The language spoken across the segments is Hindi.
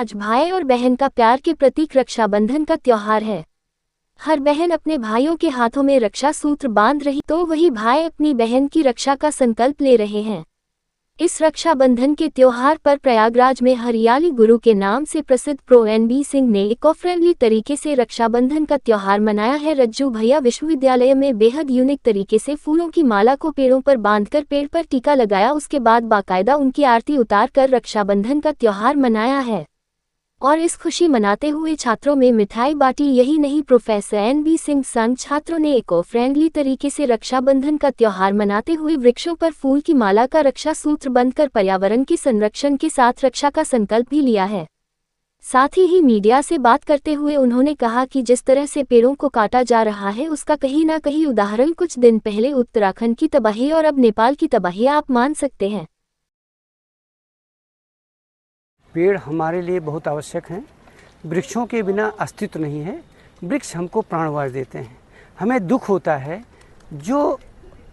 आज भाई और बहन का प्यार के प्रतीक रक्षाबंधन का त्योहार है। हर बहन अपने भाइयों के हाथों में रक्षा सूत्र बांध रही तो वही भाई अपनी बहन की रक्षा का संकल्प ले रहे हैं। इस रक्षाबंधन के त्योहार पर प्रयागराज में हरियाली गुरु के नाम से प्रसिद्ध प्रो एनबी सिंह ने इको फ्रेंडली तरीके से रक्षाबंधन का त्योहार मनाया है। रज्जू भैया विश्वविद्यालय में बेहद यूनिक तरीके से फूलों की माला को पेड़ों पर बांधकर पेड़ पर टीका लगाया, उसके बाद बाकायदा उनकी आरती उतार कर रक्षाबंधन का त्योहार मनाया है और इस खुशी मनाते हुए छात्रों में मिठाई बांटी। यही नहीं, प्रोफेसर एनबी सिंह संग छात्रों ने इको फ्रेंडली तरीके से रक्षाबंधन का त्योहार मनाते हुए वृक्षों पर फूल की माला का रक्षा सूत्र बंधकर पर्यावरण के संरक्षण के साथ रक्षा का संकल्प भी लिया है। साथ ही मीडिया से बात करते हुए उन्होंने कहा कि जिस तरह से पेड़ों को काटा जा रहा है उसका कहीं ना कहीं उदाहरण कुछ दिन पहले उत्तराखंड की तबाही और अब नेपाल की तबाही आप मान सकते हैं। पेड़ हमारे लिए बहुत आवश्यक हैं। वृक्षों के बिना अस्तित्व नहीं है। वृक्ष हमको प्राणवायु देते हैं। हमें दुख होता है जो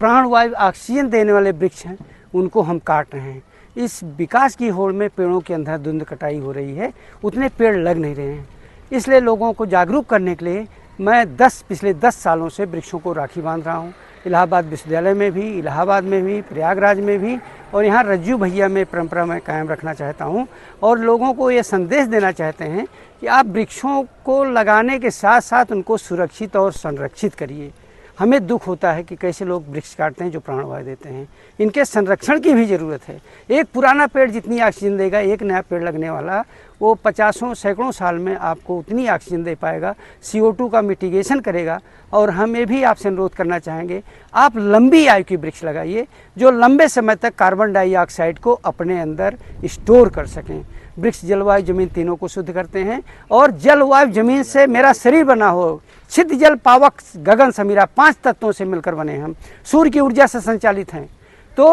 प्राणवायु ऑक्सीजन देने वाले वृक्ष हैं उनको हम काट रहे हैं। इस विकास की होड़ में पेड़ों की अंधाधुंध कटाई हो रही है, उतने पेड़ लग नहीं रहे हैं। इसलिए लोगों को जागरूक करने के लिए मैं पिछले 10 सालों से वृक्षों को राखी बांध रहा हूँ। इलाहाबाद विश्वविद्यालय में भी, इलाहाबाद में भी, प्रयागराज में भी और यहाँ रज्जू भैया में परंपरा मैं कायम रखना चाहता हूँ और लोगों को ये संदेश देना चाहते हैं कि आप वृक्षों को लगाने के साथ साथ उनको सुरक्षित और संरक्षित करिए। हमें दुख होता है कि कैसे लोग वृक्ष काटते हैं जो प्राणवायु देते हैं। इनके संरक्षण की भी ज़रूरत है। एक पुराना पेड़ जितनी ऑक्सीजन देगा, एक नया पेड़ लगने वाला वो 50 सैकड़ों साल में आपको उतनी ऑक्सीजन दे पाएगा, CO2 का मिटिगेशन करेगा। और हम ये भी आपसे अनुरोध करना चाहेंगे, आप लंबी आयु की वृक्ष लगाइए जो लंबे समय तक कार्बन डाइऑक्साइड को अपने अंदर स्टोर कर सकें। वृक्ष जलवायु जमीन तीनों को शुद्ध करते हैं और जलवायु जमीन से मेरा शरीर बना हो, छिद जल पावक गगन समीरा 5 तत्वों से मिलकर बने हम, सूर्य की ऊर्जा से संचालित हैं। तो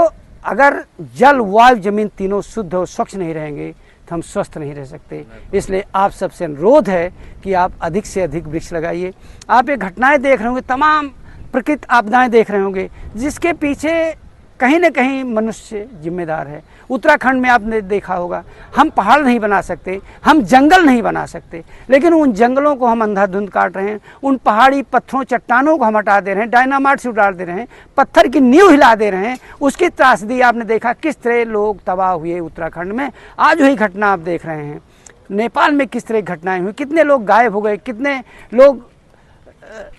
अगर जल वायु जमीन तीनों शुद्ध और स्वच्छ नहीं रहेंगे तो हम स्वस्थ नहीं रह सकते। इसलिए आप सबसे अनुरोध है कि आप अधिक से अधिक वृक्ष लगाइए। आप ये घटनाएं देख रहे होंगे, तमाम प्रकृति आपदाएं देख रहे होंगे जिसके पीछे कहीं न कहीं मनुष्य जिम्मेदार है। उत्तराखंड में आपने देखा होगा, हम पहाड़ नहीं बना सकते, हम जंगल नहीं बना सकते, लेकिन उन जंगलों को हम अंधाधुंध काट रहे हैं। उन पहाड़ी पत्थरों चट्टानों को हम हटा दे रहे हैं, डायनामाइट से उड़ा दे रहे हैं, पत्थर की नींव हिला दे रहे हैं। उसकी त्रासदी आपने देखा किस तरह लोग तबाह हुए उत्तराखंड में। आज वही घटना आप देख रहे हैं नेपाल में, किस तरह घटनाएं हुई, कितने लोग गायब हो गए, कितने लोग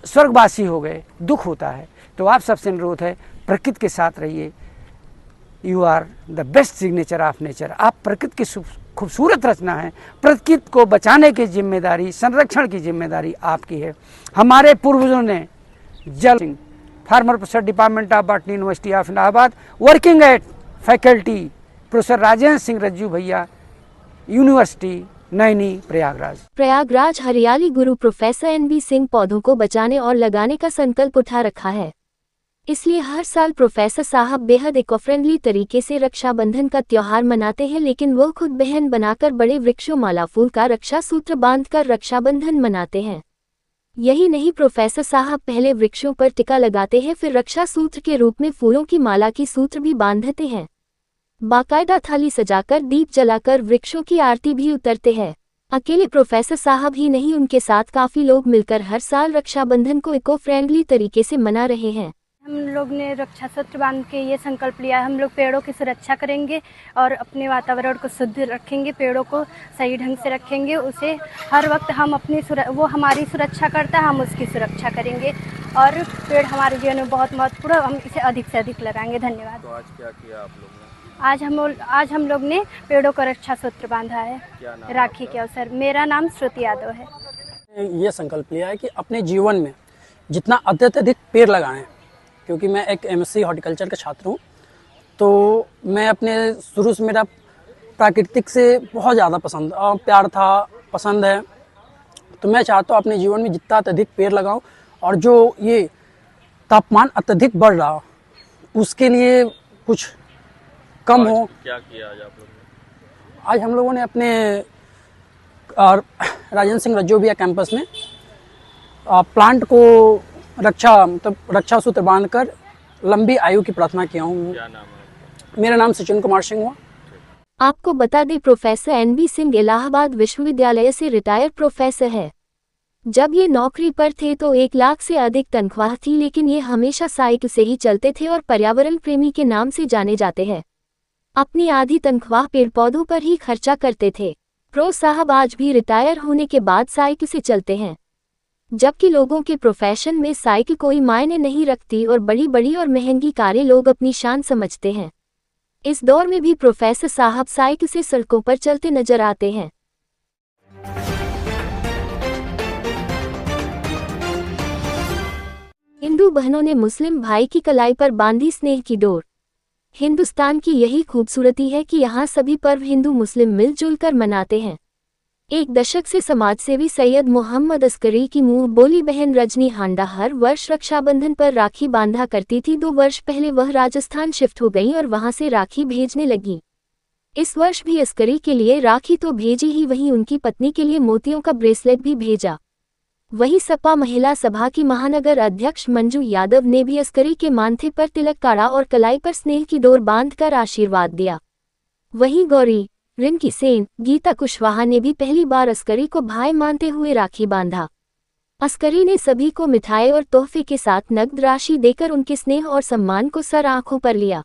स्वर्गवासी हो गए। दुख होता है। तो आप सबसे अनुरोध है, प्रकृति के साथ रहिए। You are the best signature of nature. आप प्रकृति की खूबसूरत रचना है। प्रकृति को बचाने की जिम्मेदारी, संरक्षण की जिम्मेदारी आपकी है। हमारे पूर्वजों ने जल former professor department of botany university of Allahabad, working at faculty professor Rajendra Singh Rajju Bhaiya, university Naini, Prayagraj हरियाली गुरु प्रोफेसर एनबी सिंह पौधों को बचाने और लगाने का संकल्प उठा रखा है। इसलिए हर साल प्रोफेसर साहब बेहद इको फ्रेंडली तरीके से रक्षाबंधन का त्योहार मनाते हैं, लेकिन वो खुद बहन बनाकर बड़े वृक्षों माला फूल का रक्षा सूत्र बांधकर रक्षाबंधन मनाते हैं। यही नहीं, प्रोफेसर साहब पहले वृक्षों पर टिका लगाते हैं, फिर रक्षा सूत्र के रूप में फूलों की माला की सूत्र भी बांधते हैं। बाकायदा थाली सजाकर दीप जलाकर वृक्षों की आरती भी उतरते हैं। अकेले प्रोफेसर साहब ही नहीं, उनके साथ काफी लोग मिलकर हर साल रक्षाबंधन को इको फ्रेंडली तरीके से मना रहे हैं। हम लोग ने रक्षा सूत्र बांध के ये संकल्प लिया है, हम लोग पेड़ों की सुरक्षा करेंगे और अपने वातावरण को शुद्ध रखेंगे, पेड़ों को सही ढंग से रखेंगे। उसे हर वक्त हम वो हमारी सुरक्षा करता है, हम उसकी सुरक्षा करेंगे और पेड़ हमारे जीवन में बहुत महत्वपूर्ण, हम इसे अधिक से अधिक लगाएंगे। धन्यवाद। तो आज क्या किया आप लोग ने? आज हम लोग ने पेड़ों का रक्षा सूत्र बांधा है राखी के अवसर। मेरा नाम श्रुति यादव है। ये संकल्प लिया है कि अपने जीवन में जितना अत्यधिक पेड़ लगाएं, क्योंकि मैं एक MSc हॉर्टिकल्चर का छात्र हूँ, तो मैं अपने शुरू से मेरा प्राकृतिक से बहुत ज़्यादा प्यार था, पसंद है। तो मैं चाहता हूँ अपने जीवन में जितना अत्यधिक पेड़ लगाऊं और जो ये तापमान अत्यधिक बढ़ रहा उसके लिए कुछ कम हो। क्या किया आज आप लोगों ने? आज हम लोगों ने अपने राजेंद्र सिंह रज्जू भैया कैंपस में प्लांट को रक्षा सूत्र बांधकर लंबी आयु की प्रार्थना किया हूँ। क्या नाम है? मेरा नाम सचिन कुमार सिंह हुआ। आपको बता दें, प्रोफेसर एनबी सिंह इलाहाबाद विश्वविद्यालय से रिटायर्ड प्रोफेसर है। जब ये नौकरी पर थे तो 1 लाख से अधिक तनख्वाह थी, लेकिन ये हमेशा साइकिल से ही चलते थे और पर्यावरण प्रेमी के नाम से जाने जाते हैं। अपनी आधी तनख्वाह पेड़ पौधों पर ही खर्चा करते थे। प्रो साहब आज भी रिटायर होने के बाद साइकिल से चलते हैं, जबकि लोगों के प्रोफेशन में साइकिल कोई मायने नहीं रखती और बड़ी बड़ी और महंगी कारें लोग अपनी शान समझते हैं। इस दौर में भी प्रोफेसर साहब साइकिल से सड़कों पर चलते नजर आते हैं। हिंदू बहनों ने मुस्लिम भाई की कलाई पर बांधी स्नेह की डोर। हिंदुस्तान की यही खूबसूरती है कि यहाँ सभी पर्व हिंदू मुस्लिम मिलजुल कर मनाते हैं। 1 दशक से समाजसेवी सैयद मोहम्मद अस्करी की मुंह बोली बहन रजनी हांडा हर वर्ष रक्षाबंधन पर राखी बांधा करती थी। 2 वर्ष पहले वह राजस्थान शिफ्ट हो गई और वहां से राखी भेजने लगी। इस वर्ष भी अस्करी के लिए राखी तो भेजी ही, वहीं उनकी पत्नी के लिए मोतियों का ब्रेसलेट भी भेजा। वहीं सपा महिला सभा की महानगर अध्यक्ष मंजू यादव ने भी अस्करी के माथे पर तिलक काढ़ा और कलाई पर स्नेह की डोर बांधकर आशीर्वाद दिया। वहीं गौरी, रिंकी सेन, गीता कुशवाहा ने भी पहली बार अस्करी को भाई मानते हुए राखी बांधा। अस्करी ने सभी को मिठाई और तोहफे के साथ नकद राशि देकर उनके स्नेह और सम्मान को सर आंखों पर लिया।